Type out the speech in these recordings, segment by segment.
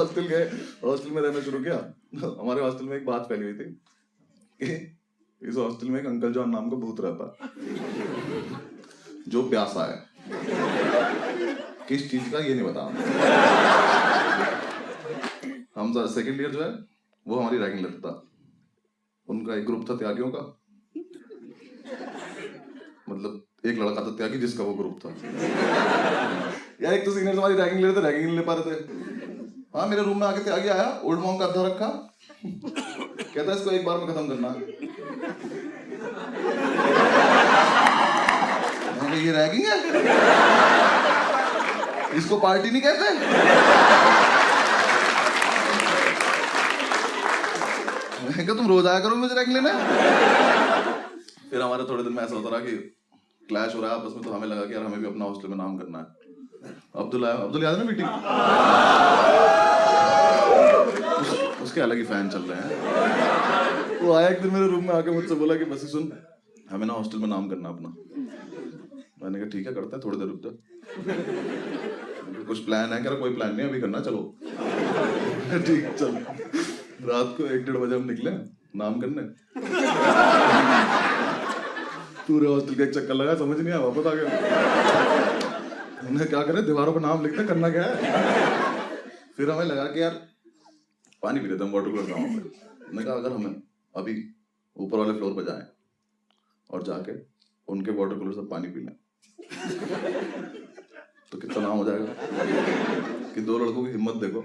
Hostel गए, hostel में रहना शुरू किया। हमारे हॉस्टल में एक बात फैली हुई थी कि इस हॉस्टल में एक अंकल जॉन नाम का भूत रहता जो प्यासा है। किस चीज का ये नहीं बता। हम सेकेंड ईयर जो है वो हमारी रैगिंग लेता था। उनका एक ग्रुप था त्यागियों का, मतलब एक लड़का था त्यागी जिसका वो ग्रुप था। यार एक तो सीनियर हमारी रैगिंग ले रहे थे, रैगिंग नहीं ले पा रहे थे। हाँ मेरे रूम में आके त्यागी आया, ओल्ड मॉन्क का अद्धा रखा, कहता है इसको एक बार में खत्म करना है। ये रैगिंग है, इसको पार्टी नहीं कहते। मैं कहा तुम रोज आया करो मुझे रैगिंग लेने। फिर हमारे थोड़े दिन में ऐसा होता रहा कि क्लैश हो रहा है आपस में, तो हमें लगा कि यार हमें भी अपना हॉस्टल में नाम करना है। अब्दुल याद है ना बीटी, उसके अलग ही फैन चल रहे हैं। वो आया एक दिन मेरे रूम में आके मुझसे बोला कि बस सुन, हमें ना हॉस्टल में नाम करना अपना। मैंने कहा ठीक है करते हैं, थोड़ी देर रुक जा। कुछ प्लान है? कह रहा कोई प्लान नहीं अभी करना, चलो। ठीक चल। रात को 1-1:30 बजे हम निकले नाम करने। पूरे हॉस्टल का एक चक्कर लगा, समझ नहीं आया, वापस आ गया। हमने क्या करे, दीवारों पर नाम लिखते, करना क्या है। फिर हमें लगा कि यार पानी पी लेते हम वाटर कूलर गाँव पे। मैंने कहा अगर हमें अभी ऊपर वाले फ्लोर पे जाएं और जाके उनके वाटर कूलर से पानी पी लें तो कितना नाम हो जाएगा कि 2 लड़कों की हिम्मत देखो,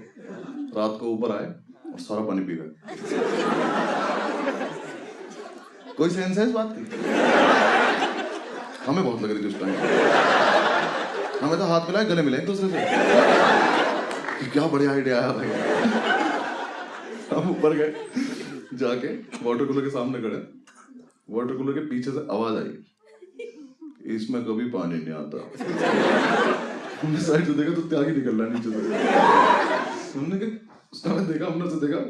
रात को ऊपर आए और सारा पानी पी गए। कोई सेंस है इस बात की? हमें बहुत लग रही थी उस टाइम। हमें तो हाथ मिलाए गले मिले एक दूसरे से कि क्या बढ़िया आइडिया आया भाई। हम ऊपर गए, जाके वाटर कूलर के सामने खड़े, वाटर कूलर के पीछे से आवाज आई, इसमें कभी पानी नहीं आता। हमने साइड से देखा तो त्यागी निकल रहा नीचे से। हमने देखा, हमने से देखा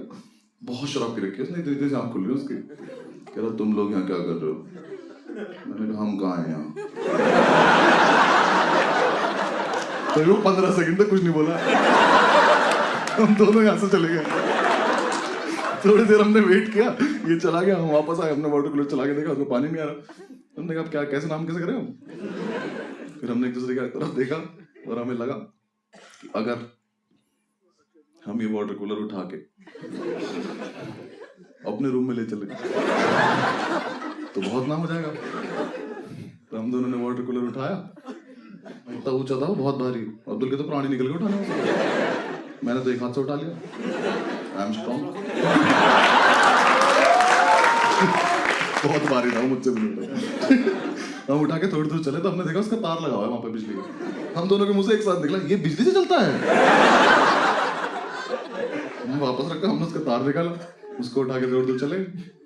बहुत शराब पी रखी है उसने, इतनी आंख खुल रही है उसकी। कह रहा तुम लोग यहाँ क्या कर रहे हो? मैंने कहा हम कहाँ हैं यहाँ। तो 15 सेकंड तक कुछ नहीं बोला। हम दोनों यहाँ से चले गए। थोड़ी देर हमने वेट किया, ये चला गया, हम वापस आए, हमने वाटर कूलर चला के देखा, उसमें पानी नहीं आ रहा। हमने कहा क्या, कैसे नाम कैसे करें हम? फिर हमने एक दूसरे की तरफ देखा और हमें लगा कि अगर हम ये वाटर कूलर उठा के अपने रूम में ले चले तो बहुत नाम हो जाएगा। तो हम दोनों ने वाटर कूलर उठाया, इतना ऊंचा था वो, बहुत भारी। अब्दुल के तो प्राणी निकल गए उठाने में। मैंने तो एक हाथ से उठा लिया। I am strong. बहुत भारी था वो, मुझसे भी नहीं। हम उठा के थोड़ी दूर चले तो हमने देखा उसका तार लगा हुआ है वहां पे बिजली का। हम दोनों के मुंह से एक साथ निकला, ये बिजली से चलता है। हमने वापस रखा, हमने उसका तार निकाला, उसको उठा के थोड़ी दूर चले,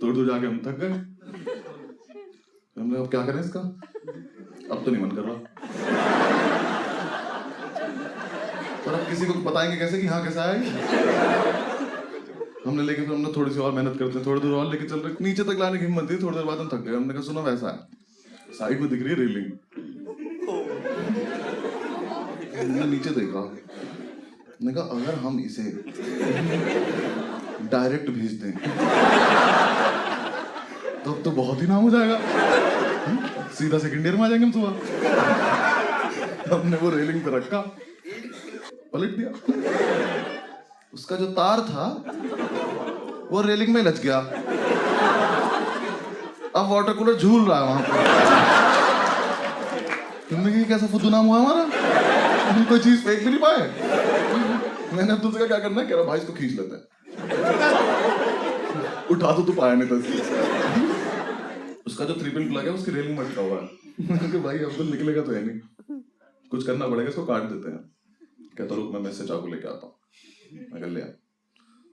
थोड़ी दूर जाके हम थक गए। हमने अब क्या करें इसका, अब तो नहीं मन कर रहा। पर अब किसी को बताएंगे कैसे कि हाँ कैसा है। हमने लेके फिर हमने थोड़ी सी और मेहनत करते हैं, थोड़ी दूर और लेके चल रहे, नीचे तक लाने की हिम्मत थी। थोड़ी देर बाद हम थक गए। हमने कहा सुनो वैसा है, साइड में दिख रही है रेलिंग। हमने नीचे देखा, मैंने कहा अगर हम इसे डायरेक्ट भेज दें तो अब तो बहुत ही नाम हो जाएगा। सीधा सेकंड ईयर में आ जाएंगे हम सुबह। हमने वो रेलिंग पे रखा, पलट दिया। उसका जो तार था वो रेलिंग में लच गया। अब वाटर कूलर झूल रहा है वहां पर। तुमने कहा कैसा फुद्दू नाम हुआ हमारा, हम कोई चीज फेंक भी नहीं पाए। मैंने अब्दुल से कहा क्या करना है, कह रहा भाई इसको खींच लेते हैं। उठा तो तू पाया नहीं था। उसका जो 3 पिन प्लग है उसकी रेलिंग में अटका हुआ है। मैंने भाई अब्दुल निकलेगा तो है नहीं, कुछ करना पड़ेगा, इसको काट देते हैं। कहता रुक मैं मेस से चाकू लेके आता हूँ। मैं कर लिया,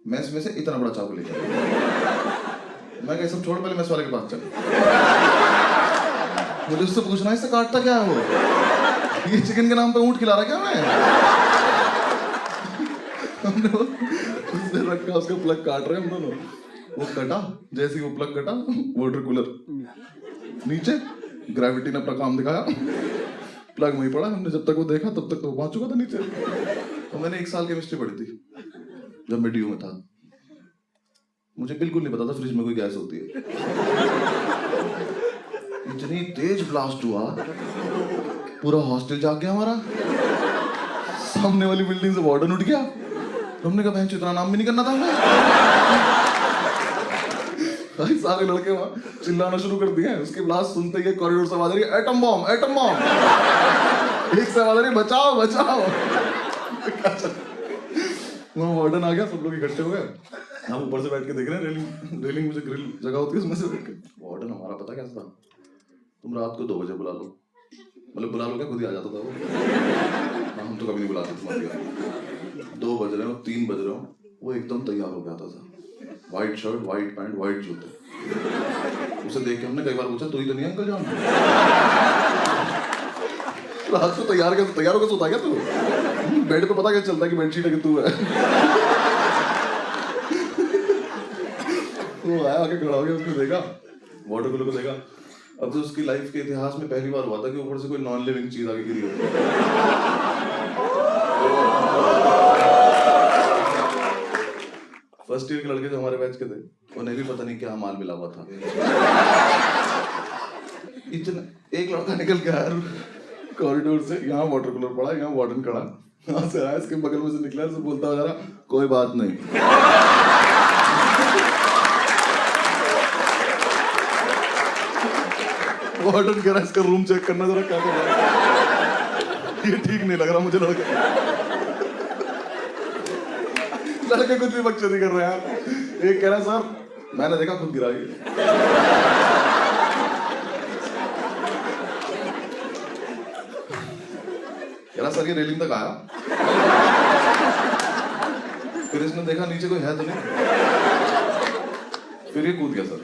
मेस में से इतना बड़ा चाकू लेके आया। मैं कहा सब छोड़, पहले मेस वाले के पास चल। मुझे उससे पूछना इससे काटता क्या है वो, ये चिकन के नाम पे ऊंट खिला रहा क्या मैं। हमने उससे रखा, उसका प्लग काट रहे हम दोनों। वो कटा, जैसे ही वो प्लग कटा वाटर कूलर नीचे, ग्रेविटी ने अपना काम दिखाया, प्लग वहीं पड़ा। हमने जब तक वो देखा तब तक तो पहुंच चुका था नीचे। तो मैंने 1 साल केमिस्ट्री पढ़ी थी। जब मैं DU में था। मुझे बिल्कुल नहीं पता था फ्रिज में कोई गैस होती है। इतनी तेज ब्लास्ट हुआ, पूरा हॉस्टल जाग गया हमारा। सामने वाली बिल्डिंग से वार्डन उठ गया। हमने कहा बहन इतना नाम भी नहीं करना था हमें। भाई सारे लड़के वहां चिल्लाना शुरू कर दिए। उसकी ब्लास्ट सुनते ही कॉरिडोर से आवाज आ रही है, एटम बॉम्ब, एटम बॉम्ब। एक से आवाज आ रही है, बचाओ बचाओ। वहां वार्डन आ गया, सब लोग इकट्ठे हो गए। हम ऊपर से बैठ के देख रहे हैं, रेलिंग में से ग्रिल जगह होती है उसमें से बैठ के। वार्डन हमारा पता कैसा था, तुम रात को 2 बजे बुला लो, मतलब बुला लो क्या, खुद ही आ जाता था वो। हम तो कभी नहीं बुलाते तुम्हारे घर। 2 बज रहे हो, 3 बज रहे हो, वो एकदम तैयार हो गया था। White shirt, white pant, white जूते। उसे देख के हमने कई बार पूछा, तू ही तो नहीं अंकल जान? रात को तैयार होकर सोता क्या तू? बेड पे पता क्या चलता है कि बेडशीट है कि तू है। वो आया, आके खड़ा हो गया, उसने देखा वाटर कूलर को देखा। अब तो उसकी लाइफ के इतिहास में पहली बार हुआ था कि ऊपर से कोई नॉन लिविंग चीज आगे गिरी हो। फर्स्ट ईयर के लड़के जो हमारे बैच के थे, उन्हें भी पता नहीं क्या माल मिला हुआ था। इतना एक लड़का निकल के आया कॉरिडोर से, यहाँ वाटर कूलर पड़ा, यहाँ वार्डन खड़ा, यहाँ से आया, इसके बगल में से निकला, से बोलता जा रहा, कोई बात नहीं। वार्डन कह रहा, इसका रूम चेक करना जरा, क्या कर रहा है, ये ठीक नहीं लग रहा मुझे। लड़के कुछ भी बकचोदी कर रहे हैं। एक कह रहा, सर मैंने देखा, खुद गिरा। कह रहा, सर ये रेलिंग तक आया। फिर इसने देखा नीचे कोई है तो नहीं, फिर ये कूद गया। सर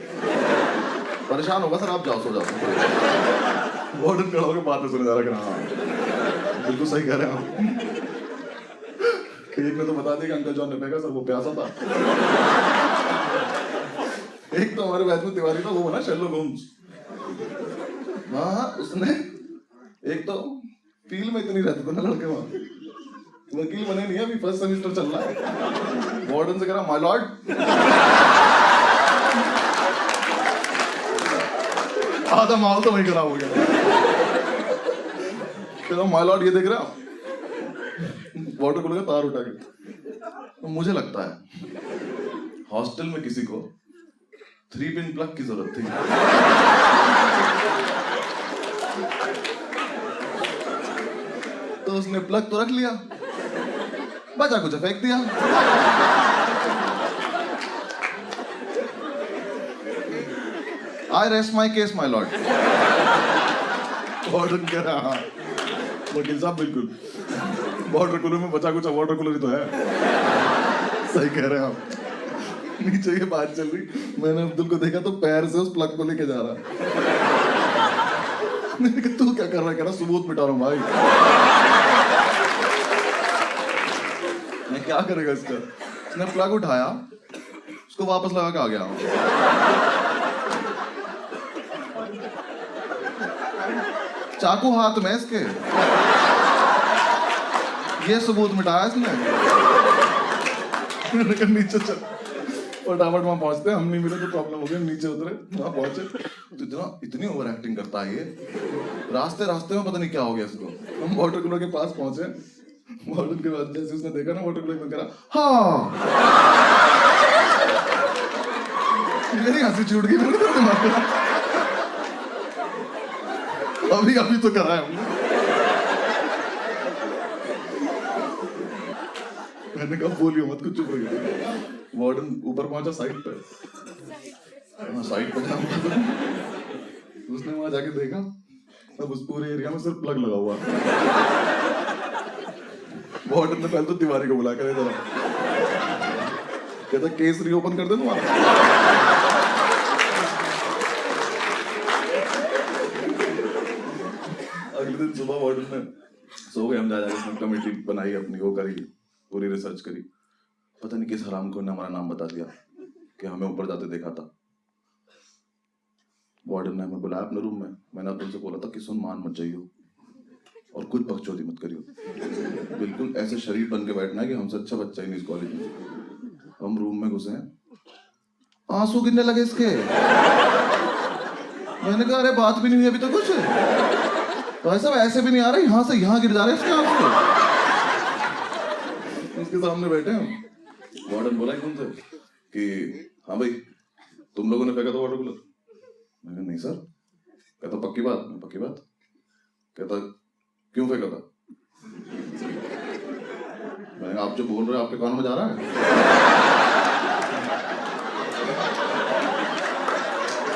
परेशान होगा, सर आप जाओ, सो जाओ। वार्डन खड़ा होकर बात में सुने जा रहा है, हाँ बिल्कुल सही कह रहे हैं आप। एक ने तो बता दिया कि अंकल जॉन ने फेंका, सर वो प्यासा था। एक तो हमारे बैच में तिवारी था, वो बना शेरलॉक होम्स। हाँ उसने, एक तो फील्ड में इतनी रहते थे ना लड़के वहां, वकील बने नहीं है, अभी फर्स्ट सेमेस्टर चल रहा है। वार्डन से कह रहा, माय लॉर्ड। आधा माल तो वही खराब हो गया। कह रहा, माय लॉर्ड ये देख रहे हो? वाटर कूलर का तार उठा के। तो मुझे लगता है हॉस्टल में किसी को 3 पिन प्लग की जरूरत थी। तो उसने प्लग तो रख लिया, बचा कुछ फेंक दिया। आई rest my case my lord. Warden कह रहा, हाँ वकील साहब बिल्कुल, वाटर कूलर में बचा कुछ वाटर कूलर ही तो है। सही कह रहे हैं आप। नीचे ये बात चल रही, मैंने अब्दुल को देखा तो पैर से उस प्लग को लेके जा रहा। मैंने कहा तू क्या कर रहा है? कह रहा सबूत मिटा रहा हूं भाई। मैं क्या करेगा इसका? उसने प्लग उठाया, उसको वापस लगा के आ गया। चाकू हाथ में इसके, ये सबूत मिटाया इसने। नीचे चल, फटाफट वहां पहुंचते, हम नहीं मिले तो प्रॉब्लम हो गई, नीचे उतरे, वहां पहुंचे तो इतनी ओवर एक्टिंग करता है ये। रास्ते में पता नहीं क्या हो गया इसको। हम वाटर कूलर के पास पहुंचे, वाटर के बाद जैसे उसने देखा ना वाटर कूलर में, कह रहा हाँ। मेरी हंसी छूट गई। अभी तो करा है हमने। मैंने कहा बोलियो मत, कुछ चुप रहिए। वार्डन ऊपर पहुंचा साइड पे, साइड पे जाऊंगा तो उसने वहां जाके देखा, अब उस पूरे एरिया में सिर्फ प्लग लगा हुआ। वार्डन ने पहले तो तिवारी को बुला कर इधर, कहता केस रीओपन कर दे तुम्हारा। अगले दिन सुबह वार्डन ने सो गए, हम जा जाके कमेटी बनाई अपनी, वो करी, पूरी रिसर्च करी। पता नहीं किस हराम को ने हमारा नाम बता दिया कि हमें ऊपर जाते देखा था। वार्डन ने हमें बुलाया अपने रूम में। मैंने अब्दुल से बोला था कि सुन, मान मत जाइयो और कुछ बकचोदी मत करियो, बिल्कुल ऐसे शरीफ बन के बैठना है कि हमसे अच्छा बच्चा ही नहीं इस कॉलेज में। हम रूम में घुसे, आंसू गिरने लगे इसके। मैंने कहा अरे बात भी नहीं हुई अभी तो कुछ, भाई साहब ऐसे भी नहीं आ रहे, यहाँ से यहाँ गिर जा रहे इसके आंसू। उसके सामने बैठे हम, वार्डन बोला एकदम से कि हाँ भाई तुम लोगों ने फेंका था वाटर कूलर? मैंने कहा नहीं सर। कहता पक्की बात? पक्की बात। कहता क्यों फेंका था? मैंने आप जो बोल रहे हो आपके कानों में जा रहा है?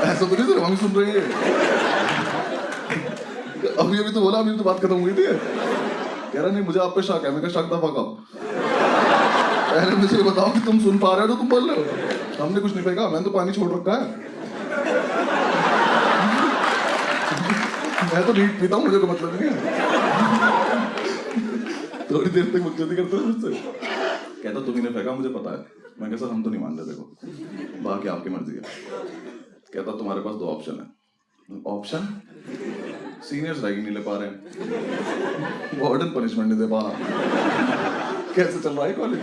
ऐसा तो नहीं सर, हम सुन रहे हैं। अभी तो बोला, अभी तो बात खत्म हुई थी। कह रहा नहीं मुझे आप पे शक है। मैं कहा शक दफा कब? पहले मुझे बताओ कि तुम सुन पा रहे हो तो तुम बोल रहे हो। हमने कुछ नहीं फेंका, मैंने तो पानी छोड़ रखा है। मैं तो नीट पीता हूँ, मुझे कोई मतलब नहीं है। थोड़ी देर तक मुझसे करते हो मुझसे। कहता तुम ही ने फेंका, मुझे पता है। मैं कहा सर हम तो नहीं मान रहे, देखो बाकी आपकी मर्जी है। कहता तुम्हारे पास दो ऑप्शन है। ऑप्शन? सीनियर्स रैगिंग नहीं ले पा रहे हैं, वार्डन पनिशमेंट नहीं दे पा रहा, कैसे चल रहा है कॉलेज?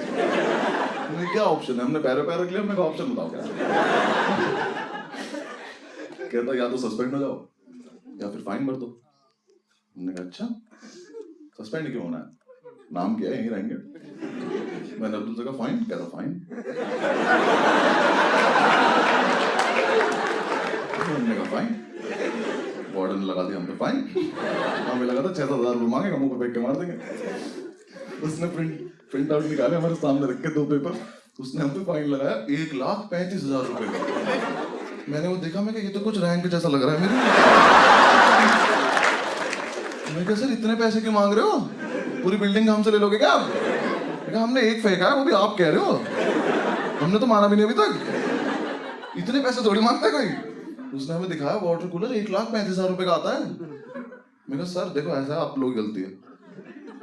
मैंने क्या ऑप्शन है? हमने पैर पैर रख लिया। मैं ऑप्शन बताओ क्या? कहता या तो सस्पेंड हो जाओ या फिर फाइन भर दो। मैंने कहा अच्छा सस्पेंड क्यों होना है, नाम क्या है, यहीं रहेंगे। मैंने अब्दुल से कहा फाइन? कहता फाइन। हमने कहा फाइन। वार्डन लगा दिया हम पे फाइन। हमें लगा था 6,000 रुपये मांगेगा, मुंह पे फेंक के मार देंगे। उसने प्रिंट आउट निकाले, हमारे सामने रख के 2 पेपर। उसने हम पे फाइन लगाया 1,35,000 रुपए का। मैंने वो देखा, मैं कहा ये तो कुछ रैंक जैसा लग रहा है मेरे। मैं कहा सर इतने पैसे क्यों मांग रहे हो, पूरी बिल्डिंग हमसे ले लोगे क्या आप? कहा हमने एक फेंका है, वो भी आप कह रहे हो, हमने तो माना भी नहीं अभी तक, इतने पैसे थोड़ी मांगता है कोई। उसने हमें दिखाया वाटर कूलर 1,35,000 रुपए का आता है। मैं कहा सर देखो ऐसा है, आप लोग गलती है,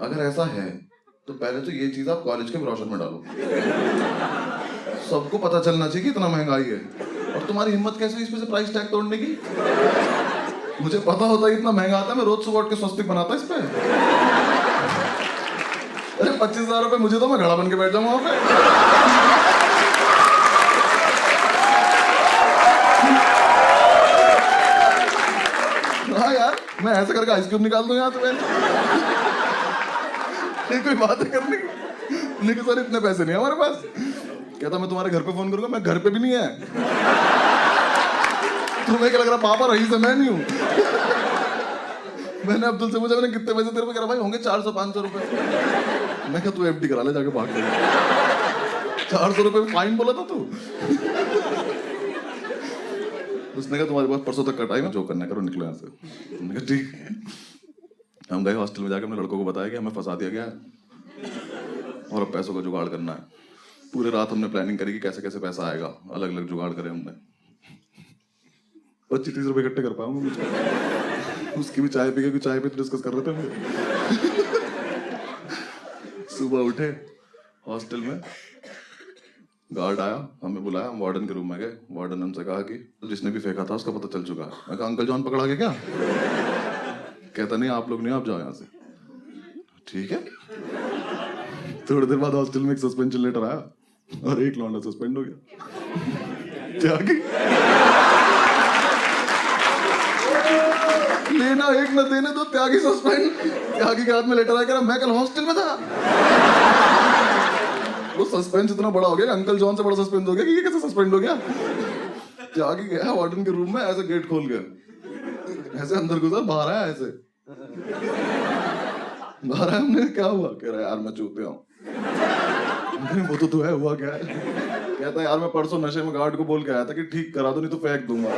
अगर ऐसा है तो पहले तो ये चीज आप कॉलेज के ब्रोशर में डालो, सबको पता चलना चाहिए कि इतना महंगाई है। और तुम्हारी हिम्मत कैसे हुई इस पे से प्राइस टैग तोड़ने की? मुझे पता होता है इतना महंगा आता है, मैं रोज सुबह उठ के स्वस्तिक बनाता इस पे। अरे 25,000 रुपए मुझे तो, मैं घड़ा बन के बैठ जाऊंगा वहां पे। हाँ यार, मैं ऐसे करके आइसक्रीम निकाल दूं यहाँ से। ये कोई बात है करने की? लेकिन सर इतने पैसे नहीं है हमारे पास। कहता मैं तुम्हारे घर पे फोन करूंगा। मैं घर पे भी नहीं है। तुम्हें क्या लग रहा पापा रही से मैं नहीं हूं। मैंने अब्दुल से पूछा मैंने कितने पैसे तेरे पे? कह रहा भाई होंगे 400-500 रुपए। मैं कहा तू एफडी करा ले जाके भाग के। 400 रुपए फाइन बोला था तू। उसने कहा तुम्हारे पास परसों तक का टाइम है, जो करना करो, निकलो यहाँ से। मैंने कहा ठीक है। हम गए हॉस्टल में, जाकर हमने लड़कों को बताया कि हमें फंसा दिया गया है और अब पैसों का जुगाड़ करना है। पूरे रात हमने प्लानिंग करी कि कैसे कैसे पैसा आएगा, अलग अलग जुगाड़ करे हमने। 25-30 रुपए इकट्ठे कर पाऊंगा मुझे। उसकी भी चाय पी के, चाय पे डिस्कस कर रहे थे हम। सुबह उठे, हॉस्टल में गार्ड आया, हमें बुलाया, हम वार्डन के रूम में गए। वार्डन ने हमसे कहा कि जिसने भी फेंका था उसका पता चल चुका है। मैं कहा अंकल जॉन पकड़ा गया क्या? कहता नहीं आप लोग नहीं, आप जाओ यहाँ से। ठीक है। थोड़ी देर बाद हॉस्टल में एक सस्पेंशन लेटर आया और एक लौंडा सस्पेंड हो गया। त्यागी लेना एक न देने दो, त्यागी सस्पेंड। त्यागी के हाथ में लेटर आया, मैं कल हॉस्टल में था। वो सस्पेंस इतना बड़ा हो गया, अंकल जॉन से बड़ा सस्पेंस हो गया कि ये कैसे सस्पेंड हो गया। त्यागी गया वार्डन के रूम में, ऐसे गेट खोल गया, ऐसे अंदर घुसा, बाहर आया, ऐसे बाहर आया। हमने क्या हुआ? कह रहा है यार मैं चूतिया हूँ। वो तो है, हुआ क्या है? कहता है यार मैं परसों नशे में गार्ड को बोल के आया था कि ठीक करा दो नहीं तो फेंक दूंगा।